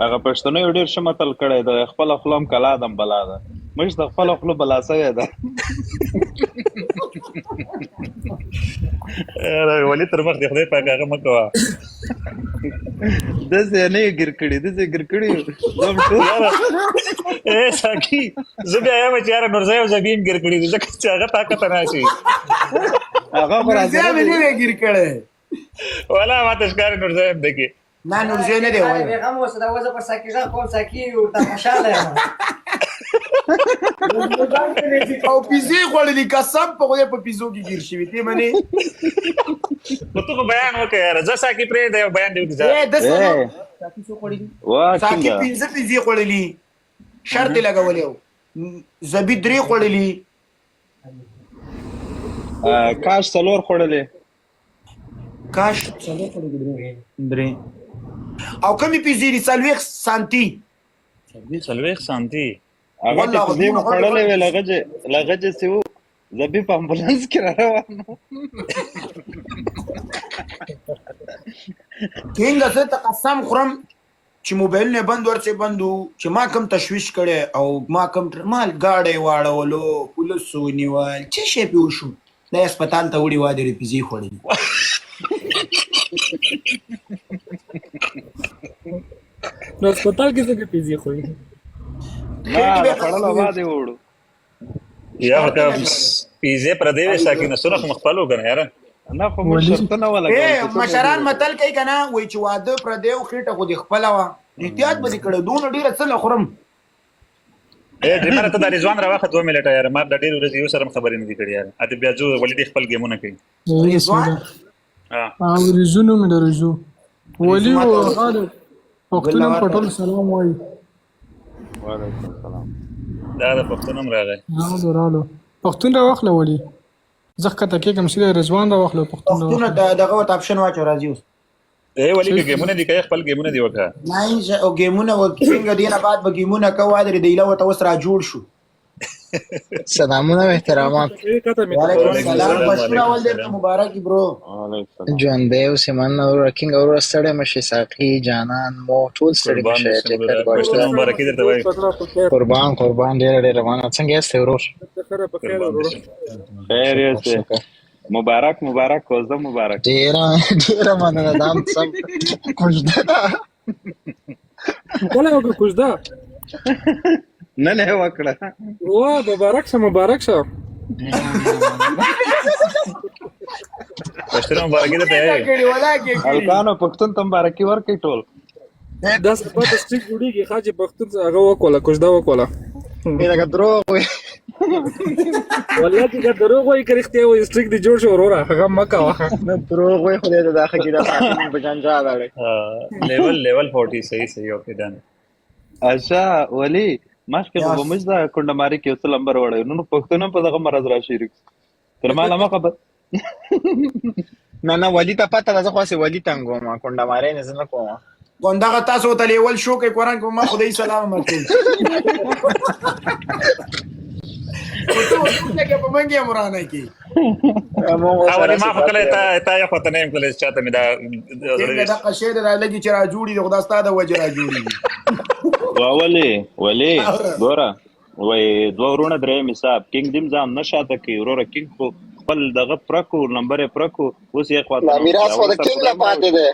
هغه پښتنو یو ډیر ښه متل کړی د خپل خپلم کلا دم بلا ده مش د خپل خپل بلا سوی ده ولې تر مخ د خدای پاک هغه مه کوه داسې نه یې ګیر کړي داسې ګیر کړي زم ټول ساقي زه بیا یم چې یاره نورزی او زبي هم ګیر کړي دي ځکه چې هغه طاقت نه شي هغه خو نورزی مې نه وی ګیر کړی والا ما ته ښکاري نورزی هم دی کې نه نورزی نه دی وایي پیغام اوس دا وځه پر ساقي ځان کوم ساقي ورته خوشاله یم او پیزې خوړلي قسم په خدای په پیزو کې ګیر شوي ته منې نو ته خو بیان وکړه یاره ځه ساقي پرېږده یو بیان دی وکړه ساقي څو خوړلي وا ساقي څنګه 15 پیزې خوړلي شرط یې لګولی و زبي 3 خوړلي کاش څلور خوړلې کاش څلور خوړلي 3 او کمی پیزې دي 40 سانتي 40 سانتي هغه ته دې خوړلې وې لغجه سیو زبي په امبولانس کې را روان کینګ زه ته قسم خورم چې موبایل نه بند ورڅې بندو چې ما کم تشویش کړي او ما کم مال گاډي واړولو پولیسو نیول چې شي پیوشو د هسپتال ته وړي واده پیزي خوړلي نو هسپتال کې څنګه پیزي خوړلي نه خړل باندې وړو یا هغه پیزې پر دې ساقي نه سره خپل وګڼه یاره نه خو مو شرط نه ولا مشران متل کوي کنه وای چې واده پر دې خېټه خو دې خپل وا احتیاط به کړه دون ډیر څه خورم ډیمر ته د رضوان راوخه 2 منټه یاره ما د ډیر ورځې یو سره خبرې نه کړې یاره اته بیا جو ولې خپل گیمونه کوي رزونو مې درځو ولي او غالب پښتون پټول سلام وای وعلیکم السلام دا د پښتونم راغی رالو پښتون راوخله ولي ځکه ته کې کوم چې رضوان راوخله پښتون دغه اپشن واچو راځي اوس ولې گیمونه دي کوي خپل گیمونه دی وکړه نه او گیمونه و څنګه دینه بعد به گیمونه کوه درې دی له وته را جوړ شو سلامونه و احترامات وعلیکم السلام بشیر اول درته مبارک برو جون دیو سیمن او رکینګ او ستړی مشي ساقي جانان مو ټول ستړی مشي پښتون مبارکي درته وای قربان ډېر روانه څنګه یې ورور خیر یې مبارک کوزه مبارک ډېر مننه دام سم کوژده ولا وګ کوژده نه وکړه وا مبارک شه پښتون مبارکي درته الکانو پښتون ته مبارکي ورکړي ټول دا څه په سټیک جوړیږي خاجه پښتون هغه وکوله کوژده وکوله دا دروغ وي والله چې دروغ وایي که رښتیا وایي سټریک دې جوړ شو وروره هغه مه کوه دروغ وایي خدای ته دا ښه کړي دا ساقي په جنجال اړي لیول 40 صحیح اوکې ډن اچھا ولی ماشکه په موږ دا کندماري کې اوس لمبر وړي نو پښتون په دغه مرز را شریک تر ما لمه خبر نه ولی ته پته ده خو سه ولی تنګو ما کندماري نه زنه کوم غونډه تاسو ته لیول شو کې قرآن کوم خدای سلام مرته ته څنګه په منګي مرانه کې اولی ما فکر تا یو خاطر نه کولای چاته مې دا دا قشید را لګي چې را جوړي د خدای ستاده وجه را جوړي ولی ګوره وای دوه ورونه درې حساب کینګ دیم ځان نشاته کوي وروره کینګ خو خپل دغه پرکو نمبر پرکو اوس یې خاطر میراث خو د کینګ نه پاتې ده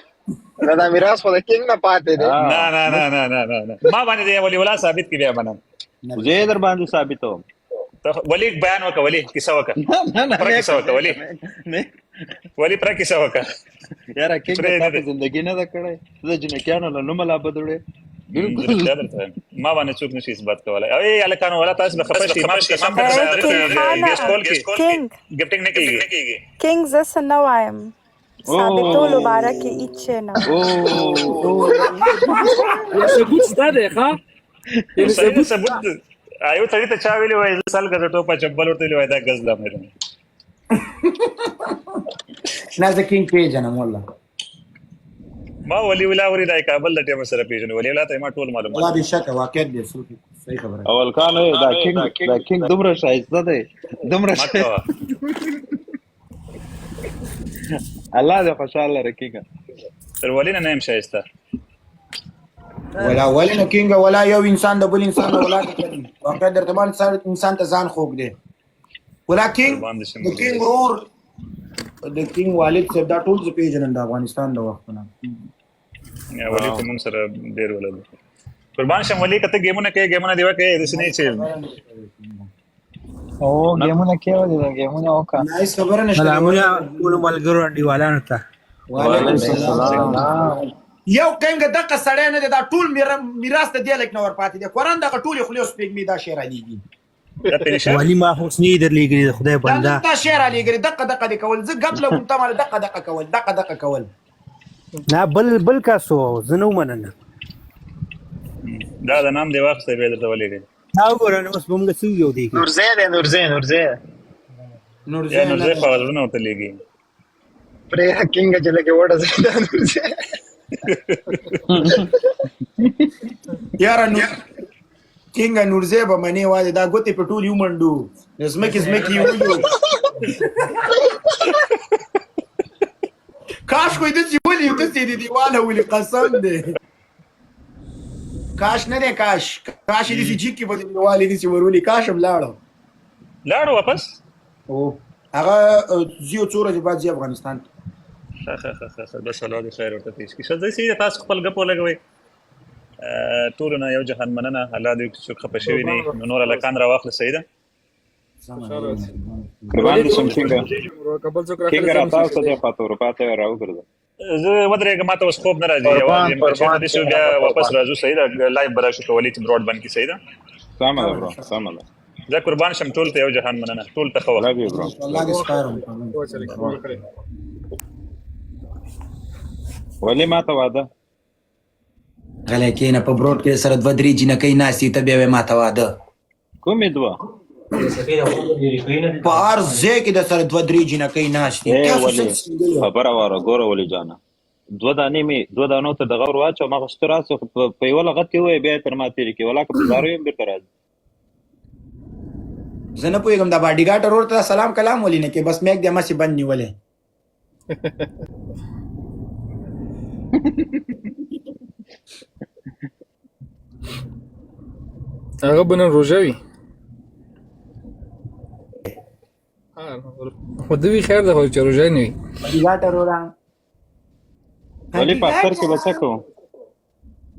دا میراث خو د کینګ نه پاتې ده نه ما باندې دی ولی ولا ثابت کی بیا منم زه در باندې ثابتوم ولی بیان وکړه ولی کیسه وکړه پر کیسه وکړه ولی پر کیسه وکړه یاره کینګ په زندگی نه دا کړی زه جنکیانو له نوم لا بدوړې بالکل ما باندې څوک نشي اثبات کولای او یې الکانو ولا تاسو به خبر شي ما قسم ګیس کول کې گفټینګ نه کیږي کینګ زس نو وایم ثابتول مبارک ایچه نه یا ثبوت ستاده ښه ثبوت ایو ته چا ویلی وای سال غزه ټوپه چبل ورته ویلی وای دا غز لا مې نه د کینګ پیج نه مولا ما ولی ولا وري د کابل د ټیم سره پیژنې ولی ولا ته ما ټول معلومات والله بشک واقعیت دې صحیح خبره اول کان دا کینګ دومره شایسته دی دومره الله دې خوشاله رکیږي تر ولی نه نیم شایسته ولا ولې نه کینګ ولا یو انسان د بل انسان نه ولا کوي واقع درته باندې انسان ته ځان خوګ دی ولا کینګ د کینګ رور د کینګ والد صاحب دا ټول ز پیژنن د افغانستان د وخت نه یا ولي ته موږ سره ډیر ولل قربان شم ولي کته گیمونه کې گیمونه دیوا کې د سنې چې او گیمونه کې ودی دا گیمونه وکا نایس خبره نشته سلامونه ټول ملګرو انډیوالانو ته وعلیکم السلام یو کینګ دغه سړی نه دی دا ټول میراث ته دی لیک نور پاتې دی قرآن دغه ټول خلیوس پیګمی دا شعر علیږي ولی ما حسنی درلېږي خدای بنده دا شعر علیږي دغه دی کول زه قبل کوم تمه دغه کول دغه کول نه بل کاسو زنو مننه دا د نام دی واخ څه به درته ولېږي دا وګورئ اوس به موږ څه یو دی نورزه یا نو زه په ورونه ته لېږي پرې کینګ چې لګي وړه زه نورزه یاره نو کینګ نورزه به منی واده دا ګوتې په ټول یو منډو زمکه یو کاش کوی د چې ولې د دې دیواله ولې قسم دی کاش نه دی کاش دې چې کی په دیواله دې چې ورولي کاش هم لاړو واپس او هغه زیو څوره چې بعد افغانستان ښه بس الله دې خیر ورته پیش کړي څه زه تاسو خپل غپو لګوي ټول نه یو جهان مننه الله دې چې خپه شوی نه نور لکان را واخله سیده قربان شم څنګه راځه ته فاتور پاتې راو ګرځه زه ودرېږم ماته اوس خوب نه راځي یوازې چې دې بیا واپس راځو سیده لایو برا شو کولی چې براډ باندې سیده سم ده برو سم ده زه قربان شم ټول ته یو جهان مننه ټول ته خو الله دې برو الله دې سپارم ولې ما ته واده غلې کینه په بروډ کې سره دوه درې جنکې ناسي ته بیا ما ته واده کومې دوه په هر ځای کې د سره دوه درې جنکې ناشتي خبره واره ګوره ولې جانه دوه دانو ته دغه ور واچو ما غوښتل راسو په یو لغت کې وای بیا تر ما تیری کې ولا که په دارو يم بیرته راځي زه نه پوهېږم دا باډي ګارډ ورته سلام کلام ولې نه کې بس میک دې ماسي بند نیولې هغه بنن روژه وي خو دوی خیر ده خو چې روژه نه وي باډي ګارډ ورته ولې په اختر کې بس کو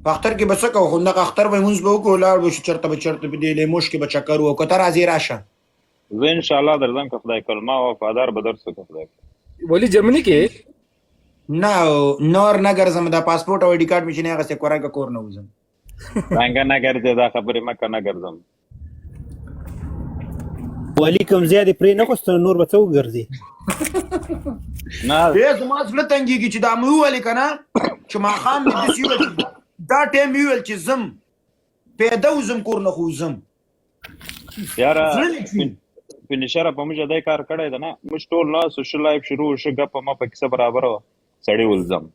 په اختر کې بس کو خو نه اختر به مونږ به وکړو لاړ به چرته به دې له مشک به چکر وکړو ته راځي راشه زه ان شاء الله درځم که خدای کول ما وفادار به درس وکړم خدای ولی جرمني کې نه نور نه ګرځم دا پاسپورت او آی ډي کارت مې نه غسه کورانګه کور نه وزم څنګه نه ګرځي دا خبره مکه نه ګرځم ولی کوم زیاده پرې نه کوست نور به څو ګرځي نه به زما ځل تنګيږي چې دا مې ولې کنه چې ما خام دې سیو دا ټیم ویل چې زم پیدا وزم کور نه خوزم یاره فینیشر په موږ دای کار کړی دا نه موږ ټول لا سوشل لایف شروع شو غپ ما په کیسه برابر سړی ولزم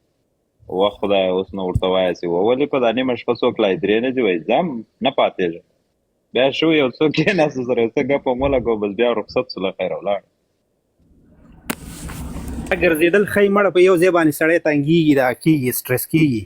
وخت خدای اوس نو ورته وایي چې ولې په دانه مشفه څوک لای درې نه دی وای زم نه پاتې بیا شو یو څوک نه سره څه غپ مولا کو بس بیا رخصت سره خیر ولاړ اگر زیدل خی مړ په یو ځای باندې سړی تنګيږي دا کیږي سټرس کیږي